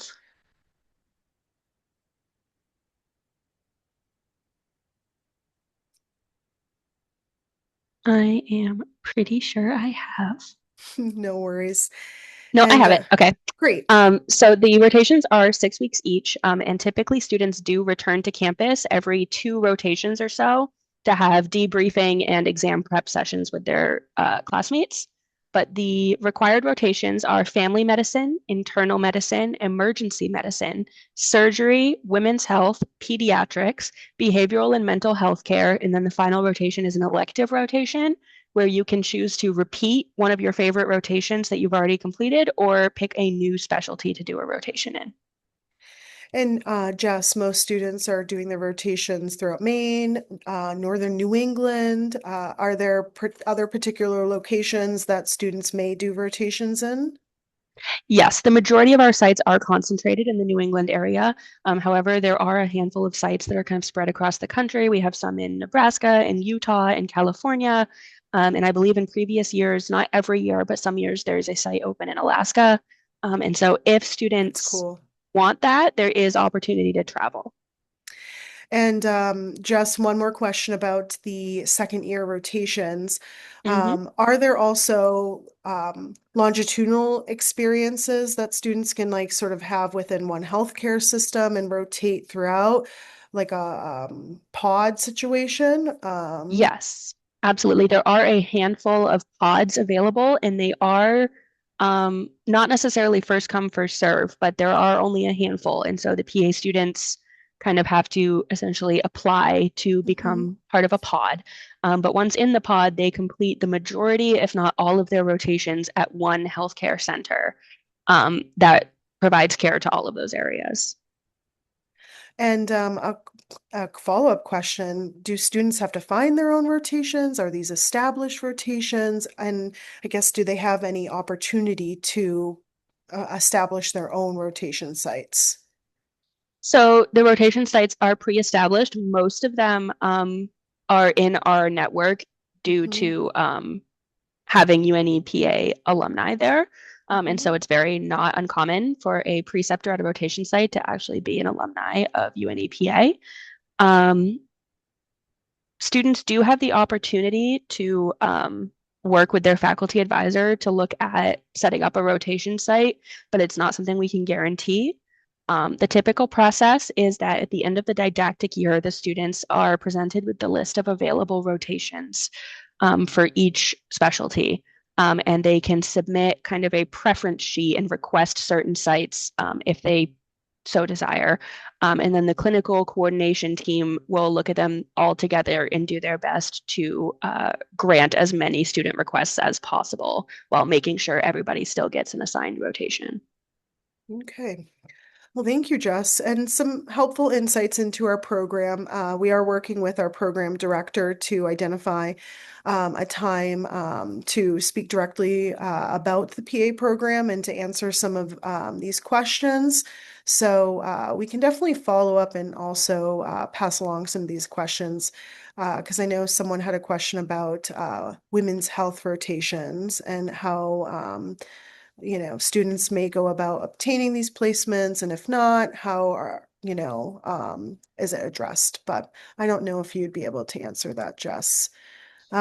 I am pretty sure I have. No worries. No, I And have it. Okay. great. So the rotations are 6 weeks each, and typically students do return to campus every 2 rotations or so to have debriefing and exam prep sessions with their classmates. But the required rotations are family medicine, internal medicine, emergency medicine, surgery, women's health, pediatrics, behavioral and mental health care, and then the final rotation is an elective rotation where you can choose to repeat one of your favorite rotations that you've already completed or pick a new specialty to do a rotation in. And Jess, most students are doing their rotations throughout Maine, northern New England. Are there other particular locations that students may do rotations in? Yes, the majority of our sites are concentrated in the New England area. However, there are a handful of sites that are kind of spread across the country. We have some in Nebraska and Utah and California. And I believe in previous years, not every year, but some years, there's a site open in Alaska. And so if That's students cool. want that, there is opportunity to travel. And just one more question about the second year rotations. Mhm. Are there also longitudinal experiences that students can like sort of have within one healthcare system and rotate throughout, like a pod situation? Yes, absolutely. There are a handful of pods available, and they are not necessarily first come, first serve, but there are only a handful. And so the PA students kind of have to essentially apply to Mhm. become part of a pod. But once in the pod, they complete the majority, if not all of their rotations at one healthcare center that provides care to all of those areas. And a follow-up question, do students have to find their own rotations? Are these established rotations? And I guess, do they have any opportunity to establish their own rotation sites? So the rotation sites are pre-established. Most of them are in our network due Hmm. to having UNEPA alumni there. And Hmm. so it's very not uncommon for a preceptor at a rotation site to actually be an alumni of UNEPA. Um, Students do have the opportunity to work with their faculty advisor to look at setting up a rotation site, but it's not something we can guarantee. The typical process is that at the end of the didactic year, the students are presented with the list of available rotations for each specialty. And they can submit kind of a preference sheet and request certain sites if they so desire. And then the clinical coordination team will look at them all together and do their best to grant as many student requests as possible while making sure everybody still gets an assigned rotation. Okay. Well, thank you, Jess, and some helpful insights into our program. We are working with our program director to identify a time to speak directly about the PA program and to answer some of these questions. So we can definitely follow up and also pass along some of these questions because I know someone had a question about women's health rotations and how students may go about obtaining these placements, and if not, how is it addressed? But I don't know if you'd be able to answer that, Jess. So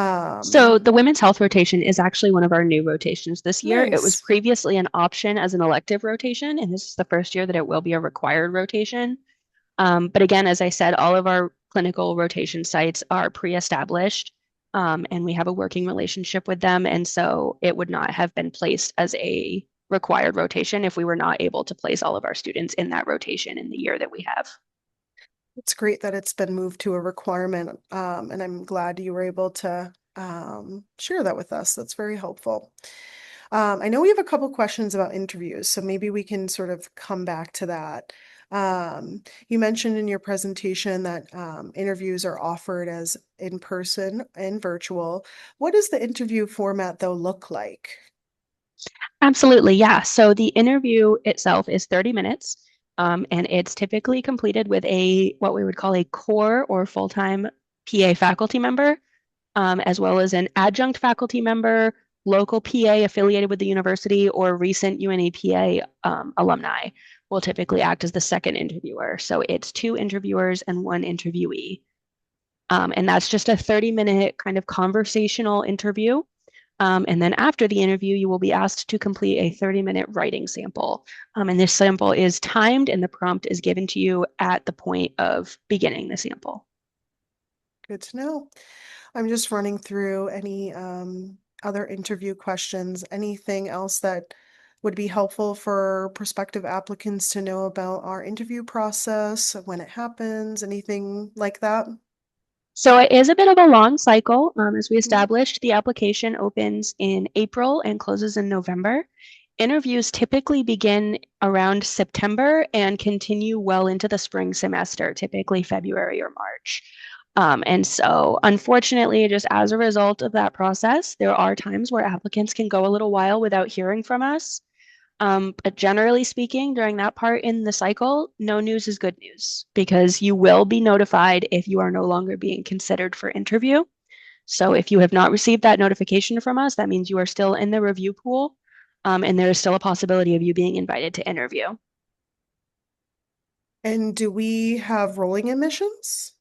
Um, the women's health rotation is actually one of our new rotations this year. It was nice. previously an option as an elective rotation, and this is the first year that it will be a required rotation. But again, as I said, all of our clinical rotation sites are pre-established, and we have a working relationship with them. And so it would not have been placed as a required rotation if we were not able to place all of our students in that rotation in the year that we have. It's great that it's been moved to a requirement, and I'm glad you were able to share that with us. That's very helpful. I know we have a couple questions about interviews, so maybe we can sort of come back to that. You mentioned in your presentation that interviews are offered as in person and virtual. What does the interview format, though, look like? Absolutely, yeah. So the interview itself is 30 minutes, and it's typically completed with a what we would call a core or full-time PA faculty member, as well as an adjunct faculty member, local PA affiliated with the university, or recent UNE PA alumni will typically act as the second interviewer. So it's two interviewers and one interviewee. And that's just a 30-minute kind of conversational interview. And then after the interview, you will be asked to complete a 30-minute writing sample. And this sample is timed and the prompt is given to you at the point of beginning the sample. Good to know. I'm just running through any other interview questions. Anything else that would be helpful for prospective applicants to know about our interview process, when it happens, anything like that? So it is a bit of a long cycle. As we Mhm. established, the application opens in April and closes in November. Interviews typically begin around September and continue well into the spring semester, typically February or March. And so, unfortunately, just as a result of that process, there are times where applicants can go a little while without hearing from us. But generally speaking, during that part in the cycle, no news is good news because you will be notified if you are no longer being considered for interview. So if you have not received that notification from us, that means you are still in the review pool, and there is still a possibility of you being invited to interview. And do we have rolling admissions?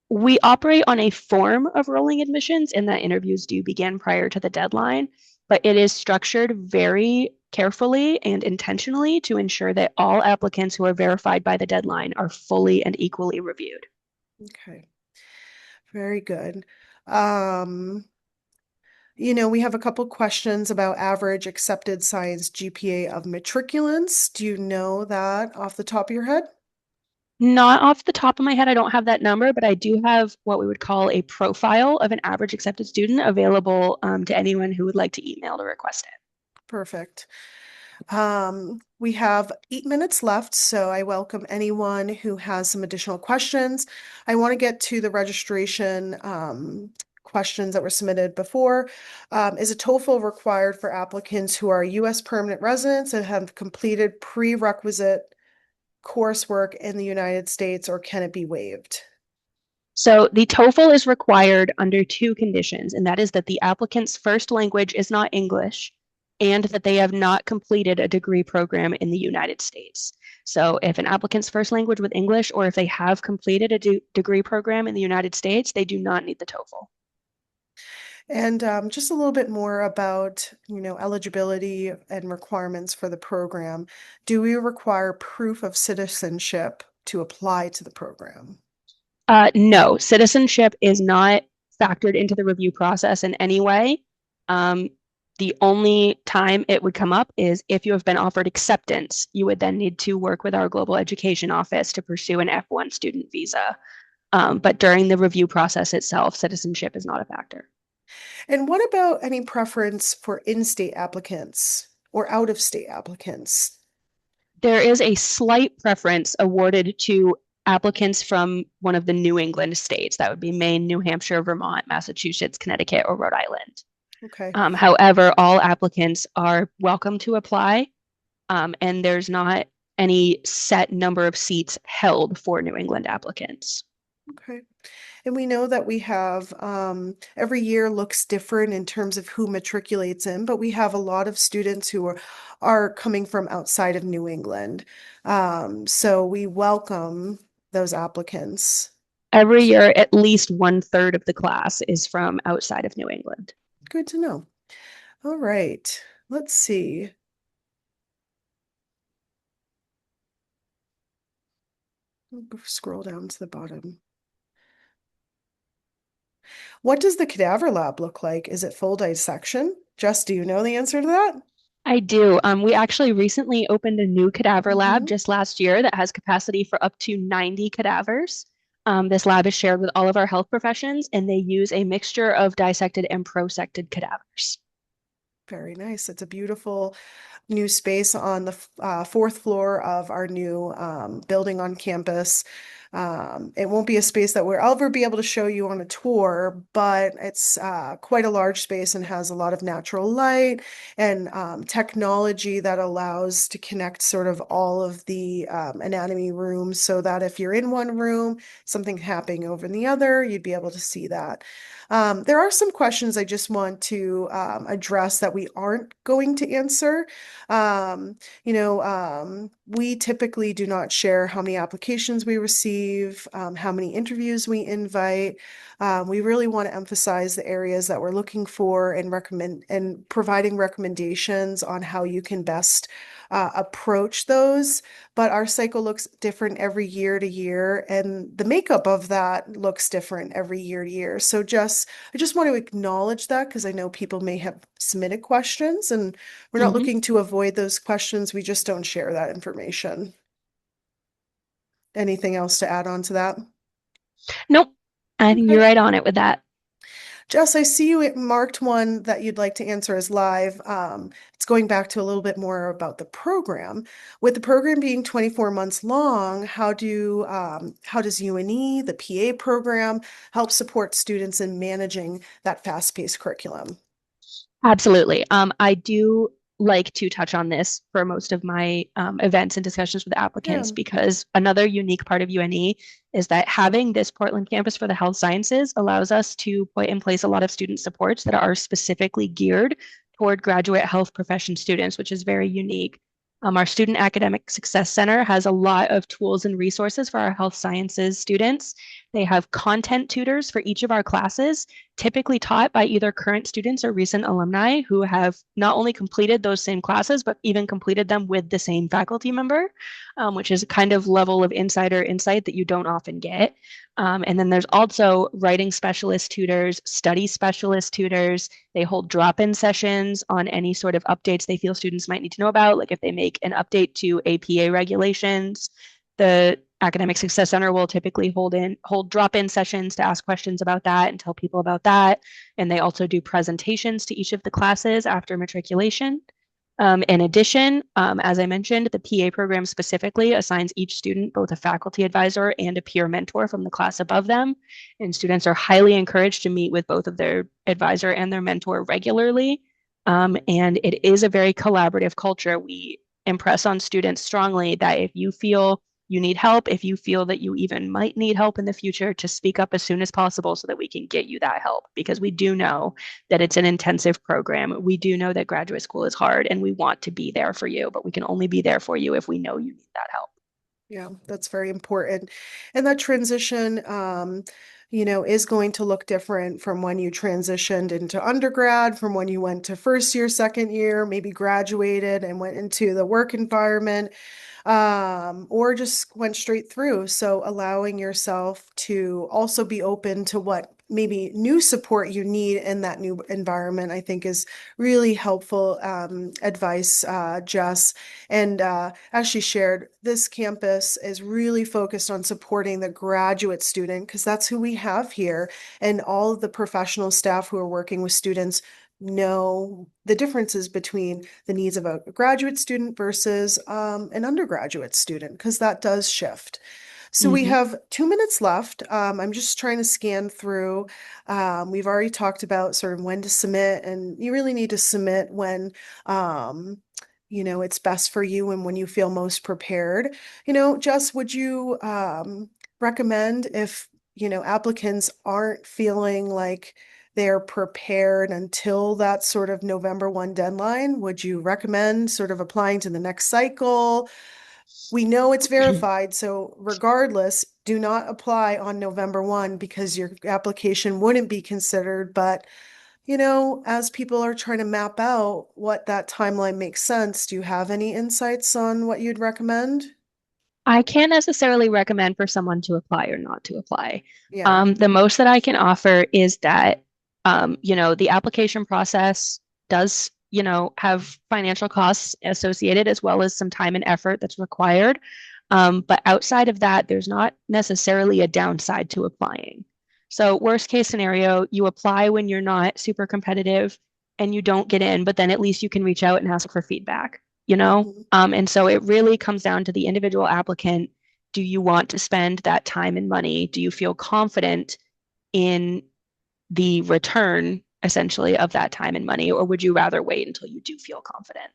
We operate on a form of rolling admissions in that interviews do begin prior to the deadline, but it is structured very carefully and intentionally to ensure that all applicants who are verified by the deadline are fully and equally reviewed. Okay, very good. We have a couple questions about average accepted science GPA of matriculants. Do you know that off the top of your head? Not off the top of my head, I don't have that number, but I do have what we would call a profile of an average accepted student available to anyone who would like to email to request it. Perfect. We have 8 minutes left, so I welcome anyone who has some additional questions. I want to get to the registration questions that were submitted before. Is a TOEFL required for applicants who are U.S. permanent residents and have completed prerequisite coursework in the United States, or can it be waived? So the TOEFL is required under two conditions, and that is that the applicant's first language is not English and that they have not completed a degree program in the United States. So if an applicant's first language was English or if they have completed a degree program in the United States, they do not need the TOEFL. And just a little bit more about, eligibility and requirements for the program. Do we require proof of citizenship to apply to the program? No, citizenship is not factored into the review process in any way. Um, the only time it would come up is if you have been offered acceptance. You would then need to work with our global education office to pursue an F1 student visa. But during the review process itself, citizenship is not a factor. And what about any preference for in-state applicants or out-of-state applicants? There is a slight preference awarded to applicants from one of the New England states. That would be Maine, New Hampshire, Vermont, Massachusetts, Connecticut, or Rhode Island. Okay. However, all applicants are welcome to apply, and there's not any set number of seats held for New England applicants. Okay. And we know that we have every year looks different in terms of who matriculates in, but we have a lot of students who are coming from outside of New England. So we welcome those applicants. Every year, at least one-third of the class is from outside of New England. Good to know. All right. Let's see. Scroll down to the bottom. What does the cadaver lab look like? Is it full dissection? Jess, do you know the answer to that? I do. We actually recently opened a new cadaver lab Hmm. just last year that has capacity for up to 90 cadavers. This lab is shared with all of our health professions, and they use a mixture of dissected and prosected cadavers. Very nice. It's a beautiful new space on the fourth floor of our new building on campus. It won't be a space that we'll ever be able to show you on a tour, but it's quite a large space and has a lot of natural light and technology that allows to connect sort of all of the anatomy rooms so that if you're in one room, something happening over in the other, you'd be able to see that. There are some questions I just want to address that we aren't going to answer. We typically do not share how many applications we receive, how many interviews we invite. We really want to emphasize the areas that we're looking for and recommend and providing recommendations on how you can best approach those. But our cycle looks different every year to year, and the makeup of that looks different every year to year. I just want to acknowledge that because I know people may have submitted questions, and we're not Hmm. looking to avoid those questions. We just don't share that information. Anything else to add on to that? Nope. I think you're Okay. right on it with that. Jess, I see you marked one that you'd like to answer as live. It's going back to a little bit more about the program. With the program being 24 months long, how does UNE, the PA program, help support students in managing that fast-paced curriculum? Absolutely. I do like to touch on this for most of my events and discussions with Yeah. applicants because another unique part of UNE is that having this Portland campus for the health sciences allows us to put in place a lot of student supports that are specifically geared toward graduate health profession students, which is very unique. Our Student Academic Success Center has a lot of tools and resources for our health sciences students. They have content tutors for each of our classes typically taught by either current students or recent alumni who have not only completed those same classes, but even completed them with the same faculty member, which is a kind of level of insider insight that you don't often get. And then there's also writing specialist tutors, study specialist tutors. They hold drop in sessions on any sort of updates they feel students might need to know about, like if they make an update to APA regulations. The Academic Success Center will typically hold drop-in sessions to ask questions about that and tell people about that. And they also do presentations to each of the classes after matriculation. In addition, as I mentioned, the PA program specifically assigns each student both a faculty advisor and a peer mentor from the class above them. And students are highly encouraged to meet with both of their advisor and their mentor regularly. And it is a very collaborative culture. We impress on students strongly that if you feel you need help, if you feel that you even might need help in the future, to speak up as soon as possible so that we can get you that help. Because we do know that it's an intensive program. We do know that graduate school is hard and we want to be there for you, but we can only be there for you if we know you need that help. Yeah, that's very important. And that transition, is going to look different from when you transitioned into undergrad, from when you went to first year, second year, maybe graduated and went into the work environment, or just went straight through. So allowing yourself to also be open to what maybe new support you need in that new environment, I think is really helpful advice, Jess. And as she shared, this campus is really focused on supporting the graduate student because that's who we have here. And all of the professional staff who are working with students know the differences between the needs of a graduate student versus an undergraduate student, because that does shift. So we Mm-hmm. have 2 minutes left. I'm just trying to scan through. We've already talked about sort of when to submit, and you really need to submit when it's best for you and when you feel most prepared. Jess, would you recommend if, applicants aren't feeling like they're prepared until that sort of November 1 deadline, would you recommend sort of applying to the next cycle? We know it's verified, so regardless, do not apply on November 1 because your application wouldn't be considered. But, as people are trying to map out what that timeline makes sense, do you have any insights on what you'd recommend? I can't necessarily recommend for someone to apply or not to apply. Yeah. The most that I can offer is that, the application process does, have financial costs associated as well as some time and effort that's required. But outside of that, there's not necessarily a downside to applying. So, worst case scenario, you apply when you're not super competitive and you don't get in, but then at least you can reach out and ask for feedback, you know? Mhm. And so it really comes down to the individual applicant. Do you want to spend that time and money? Do you feel confident in the return, essentially, of that time and money, or would you rather wait until you do feel confident?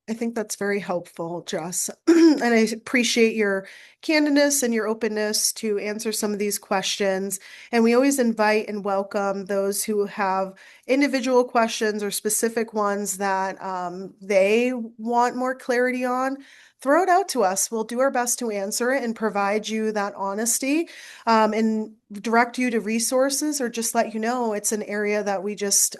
I think that's very helpful, Jess. And I appreciate your candidness and your openness to answer some of these questions. And we always invite and welcome those who have individual questions or specific ones that they want more clarity on. Throw it out to us. We'll do our best to answer it and provide you that honesty, and direct you to resources or just let you know it's an area that we just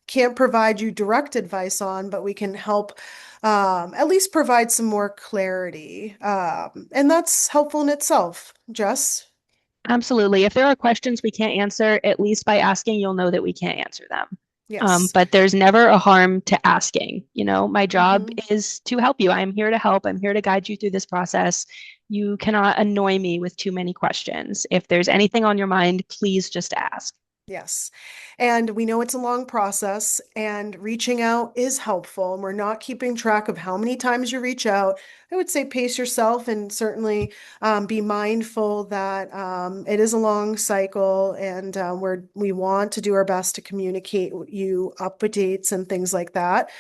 can't provide you direct advice on, but we can help at least provide some more clarity. And that's helpful in itself. Jess? Absolutely. If there are questions we can't answer, at least by asking, you'll know that we can't answer them. Yes. But there's never a harm to asking. You know, my job Hmm. is to help you. I'm here to help. I'm here to guide you through this process. You cannot annoy me with too many questions. If there's anything on your mind, please just ask. Yes. And we know it's a long process, and reaching out is helpful. And we're not keeping track of how many times you reach out. I would say pace yourself and certainly be mindful that it is a long cycle, and we want to do our best to communicate with you updates and things like that.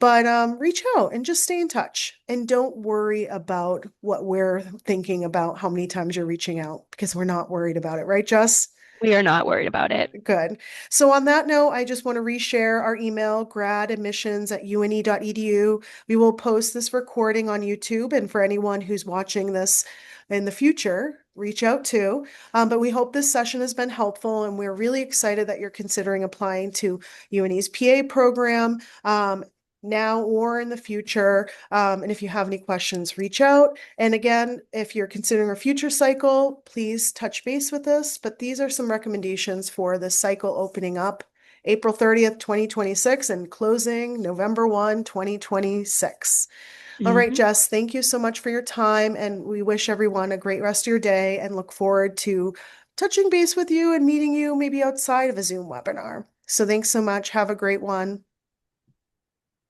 But reach out and just stay in touch. And don't worry about what we're thinking about how many times you're reaching out because we're not worried about it, right, Jess? We are not worried about it. Good. So on that note, I just want to reshare our email, gradadmissions@une.edu. We will post this recording on YouTube, and for anyone who's watching this in the future, reach out too. But we hope this session has been helpful, and we're really excited that you're considering applying to UNE's PA program. Now or in the future. And if you have any questions, reach out. And again, if you're considering a future cycle, please touch base with us. But these are some recommendations for the cycle opening up April 30th, 2026 and closing November 1, 2026. All right, Mhm. Jess, thank you so much for your time. And we wish everyone a great rest of your day and look forward to touching base with you and meeting you maybe outside of a Zoom webinar. So thanks so much. Have a great one.